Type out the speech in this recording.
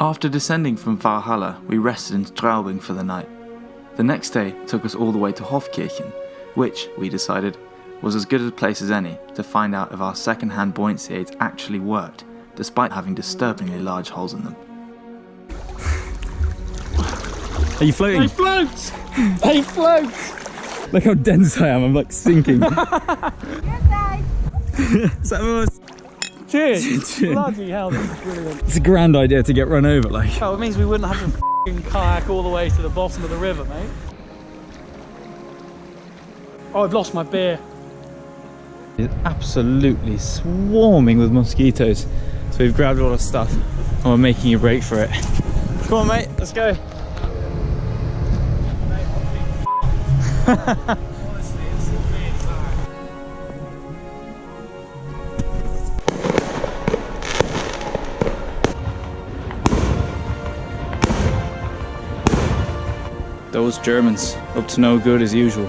After descending from Valhalla, we rested in Straubing for the night. The next day took us all the way to Hofkirchen, which, we decided, was as good a place as any to find out if our second-hand buoyancy aids actually worked, despite having disturbingly large holes in them. Are you floating? They float! They float! Look how dense I am, I'm like sinking. Yes, guys. Vamos! Cheers! Bloody hell, this is brilliant. It's a grand idea to get run over, like. Oh, it means we wouldn't have to f***ing kayak all the way to the bottom of the river, mate. Oh, I've lost my beer. It's absolutely swarming with mosquitoes. So we've grabbed all our stuff and we're making a break for it. Come on, mate, let's go. Those Germans, up to no good as usual.